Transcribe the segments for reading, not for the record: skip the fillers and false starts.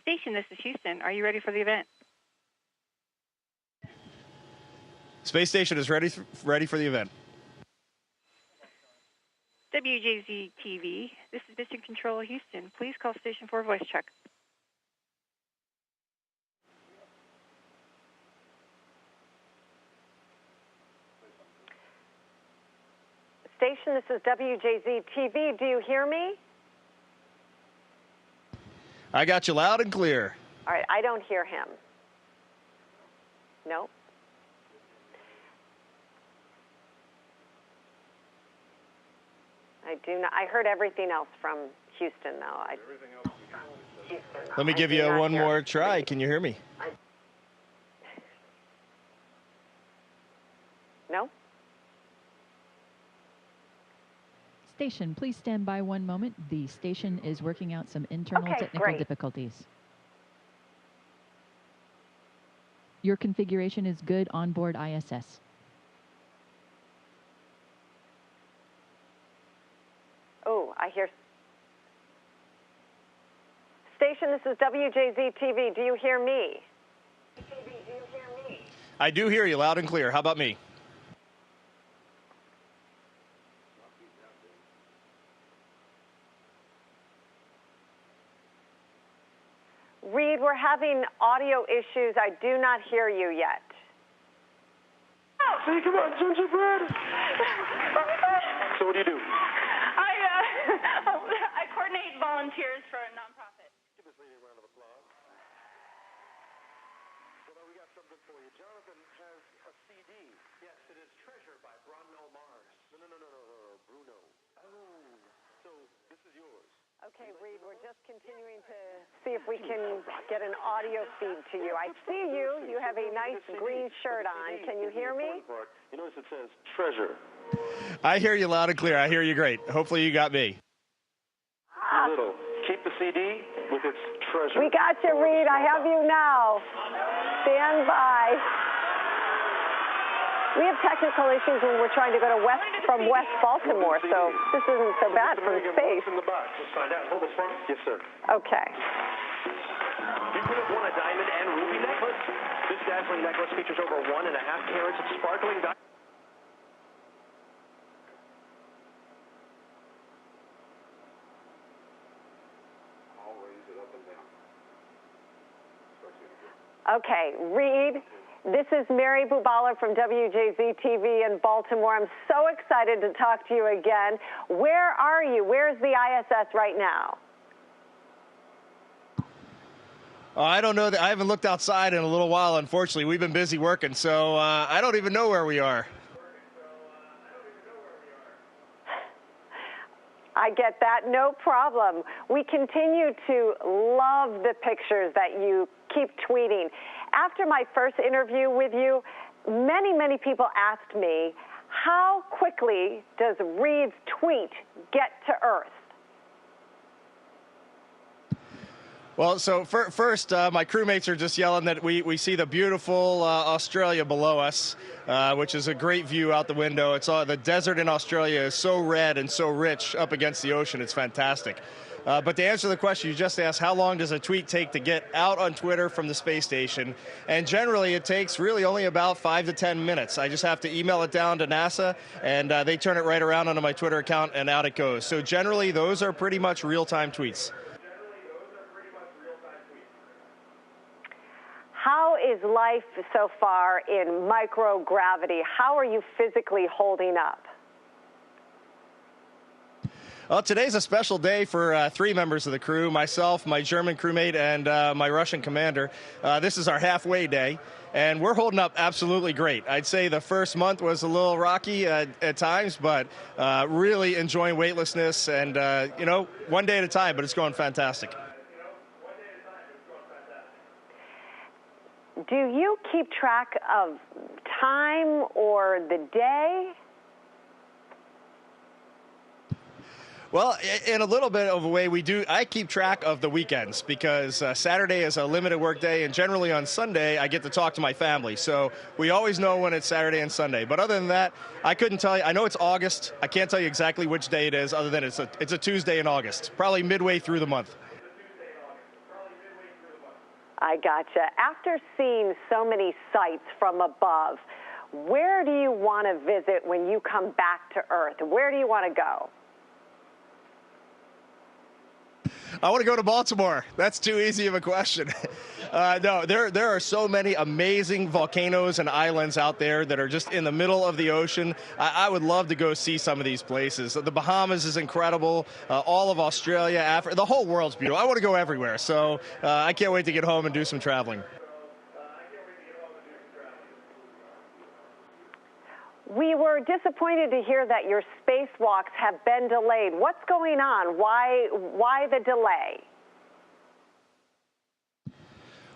Station, this is Houston. Are you ready for the event? Space Station is ready for the event. WJZ-TV, this is Mission Control Houston. Please call station for a voice check. Station, this is WJZ-TV. Do you hear me? I got you loud and clear. All right, I don't hear him. No. I do not. I heard everything else from Houston, though. Let me give you one more try. Can you hear me? No. Station, please stand by one moment. The station is working out some internal technical difficulties. Your configuration is good on board ISS. Oh, I hear. Station, this is WJZ-TV. Do you hear me? I do hear you loud and clear. How about me? Reid, we're having audio issues. I do not hear you yet. Say, come on, gingerbread. So what do you do? I coordinate volunteers for a nonprofit. Give this lady a round of applause. Well, we got something for you. Jonathan has a CD. Yes, it is Treasure by Bruno Mars. No, Bruno. Oh, so this is yours. Okay, Reid, we're just continuing to see if we can get an audio feed to you. I see you. You have a nice green shirt on. Can you hear me? You notice it says Treasure. I hear you loud and clear. I hear you great. Hopefully you got me. Little. Keep the CD with its treasure. We got you, Reid. I have you now. Stand by. We have technical issues when we're trying to go to from West Baltimore, so this isn't so bad from space. In the box. Let's find out. Hold this front. Yes, sir. Okay. You could have won a diamond and ruby necklace. This dazzling necklace features over 1.5 carats of sparkling diamonds. Okay, Reid, this is Mary Bubala from WJZ-TV in Baltimore. I'm so excited to talk to you again. Where are you? Where's the ISS right now? I don't know. I haven't looked outside in a little while, unfortunately. We've been busy working, so I don't even know where we are. I get that, no problem. We continue to love the pictures that you keep tweeting. After my first interview with you, many people asked me, how quickly does Reid's tweet get to Earth? Well, so first, my crewmates are just yelling that we see the beautiful Australia below us, which is a great view out the window. It's the desert in Australia is so red and so rich up against the ocean. It's fantastic. But to answer the question you just asked, how long does a tweet take to get out on Twitter from the space station? And generally, it takes really only about 5 to 10 minutes. I just have to email it down to NASA, and they turn it right around onto my Twitter account, and out it goes. So generally, those are pretty much real-time tweets. How is life so far in microgravity? How are you physically holding up? Well, today's a special day for 3 members of the crew, myself, my German crewmate, and my Russian commander. This is our halfway day, and we're holding up absolutely great. I'd say the first month was a little rocky at times, but really enjoying weightlessness and, you know, one day at a time, but it's going fantastic. Do you keep track of time or the day? Well, in a little bit of a way, we do. I keep track of the weekends because Saturday is a limited work day, and generally on Sunday, I get to talk to my family. So we always know when it's Saturday and Sunday. But other than that, I couldn't tell you. I know it's August. I can't tell you exactly which day it is, other than it's a Tuesday in August, probably midway through the month. I gotcha. After seeing so many sights from above, where do you want to visit when you come back to Earth? Where do you want to go? I want to go to Baltimore. That's too easy of a question. No, there are so many amazing volcanoes and islands out there that are just in the middle of the ocean. I would love to go see some of these places. The Bahamas is incredible. All of Australia, Africa, the whole world's beautiful. I want to go everywhere. So I can't wait to get home and do some traveling. We were disappointed to hear that your spacewalks have been delayed. What's going on? Why the delay?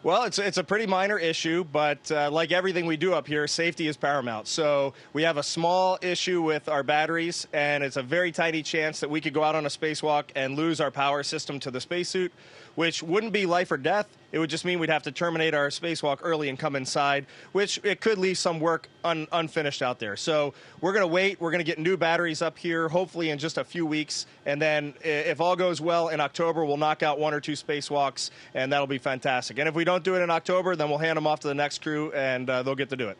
Well, it's a pretty minor issue, but like everything we do up here, safety is paramount. So we have a small issue with our batteries, and it's a very tiny chance that we could go out on a spacewalk and lose our power system to the spacesuit, which wouldn't be life or death. It would just mean we'd have to terminate our spacewalk early and come inside, which it could leave some work unfinished out there. So we're going to wait. We're going to get new batteries up here, hopefully in just a few weeks. And then if all goes well in October, we'll knock out 1 or 2 spacewalks, and that'll be fantastic. And if we don't do it in October, then we'll hand them off to the next crew, and they'll get to do it.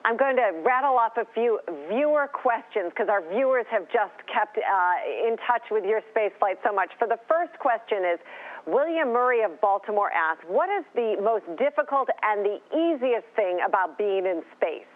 I'm going to rattle off a few viewer questions because our viewers have just kept in touch with your spaceflight so much. For the first question is, William Murray of Baltimore asks, what is the most difficult and the easiest thing about being in space?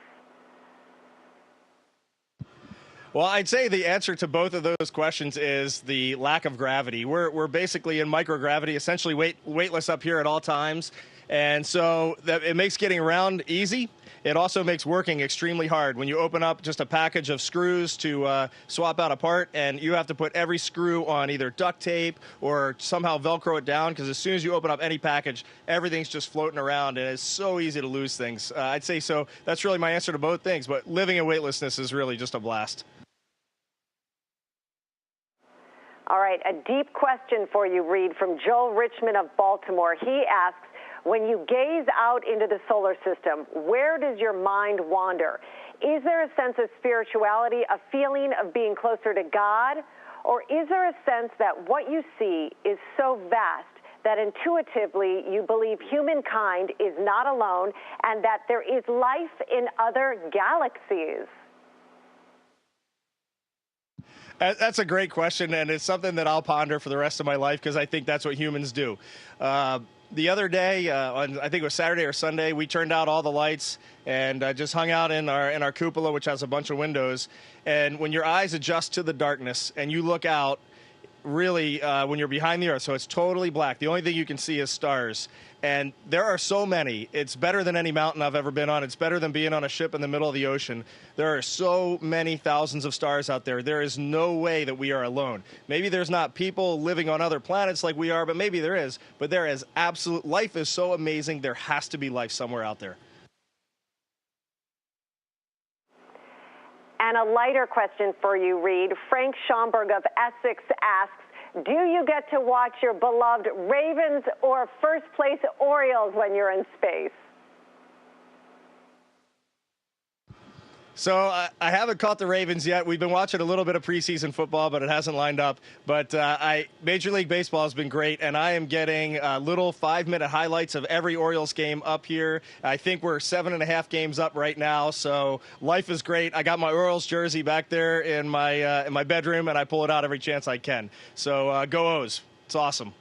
Well, I'd say the answer to both of those questions is the lack of gravity. We're basically in microgravity, essentially weightless up here at all times. And so it makes getting around easy. It also makes working extremely hard. When you open up just a package of screws to swap out a part, and you have to put every screw on either duct tape or somehow Velcro it down, because as soon as you open up any package, everything's just floating around, and it's so easy to lose things. I'd say so. That's really my answer to both things, but living in weightlessness is really just a blast. All right, a deep question for you, Reid, from Joel Richmond of Baltimore. He asks, when you gaze out into the solar system, where does your mind wander? Is there a sense of spirituality, a feeling of being closer to God? Or is there a sense that what you see is so vast that intuitively you believe humankind is not alone and that there is life in other galaxies? That's a great question, and it's something that I'll ponder for the rest of my life, because I think that's what humans do. The other day, on I think it was Saturday or Sunday, we turned out all the lights and just hung out in our cupola, which has a bunch of windows. And when your eyes adjust to the darkness and you look out, really, when you're behind the Earth, so it's totally black. The only thing you can see is stars. And there are so many. It's better than any mountain I've ever been on. It's better than being on a ship in the middle of the ocean. There are so many thousands of stars out there. There is no way that we are alone. Maybe there's not people living on other planets like we are, but maybe there is. But there is absolute, life is so amazing. There has to be life somewhere out there. And a lighter question for you, Reid. Frank Schomburg of Essex asks, do you get to watch your beloved Ravens or first-place Orioles when you're in space? So I haven't caught the Ravens yet. We've been watching a little bit of preseason football, but it hasn't lined up. But Major League Baseball has been great, and I am getting little 5-minute highlights of every Orioles game up here. I think we're 7.5 games up right now, so life is great. I got my Orioles jersey back there in my bedroom, and I pull it out every chance I can. So go O's. It's awesome.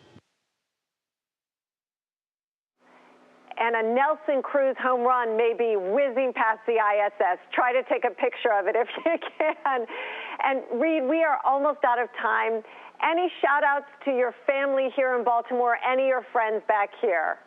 And a Nelson Cruz home run may be whizzing past the ISS. Try to take a picture of it if you can. And Reid, we are almost out of time. Any shout outs to your family here in Baltimore, any of your friends back here?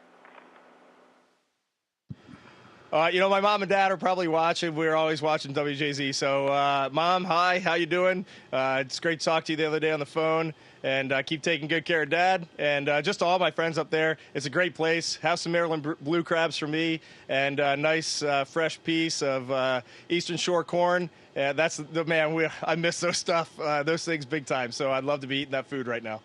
You know, my mom and dad are probably watching. We're always watching WJZ. So, Mom, hi, how you doing? It's great to talk to you the other day on the phone. And keep taking good care of Dad. And just to all my friends up there, it's a great place. Have some Maryland blue crabs for me, and a nice fresh piece of Eastern Shore corn. That's the man. I miss those things big time. So I'd love to be eating that food right now.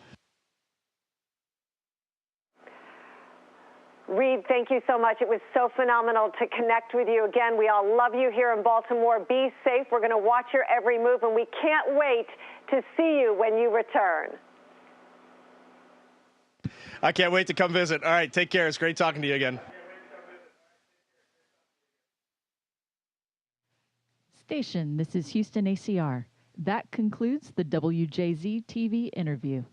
Reid, thank you so much. It was so phenomenal to connect with you again. We all love you here in Baltimore. Be safe. We're going to watch your every move, and we can't wait to see you when you return. I can't wait to come visit. All right, take care. It's great talking to you again. Station, this is Houston ACR. That concludes the WJZ-TV interview.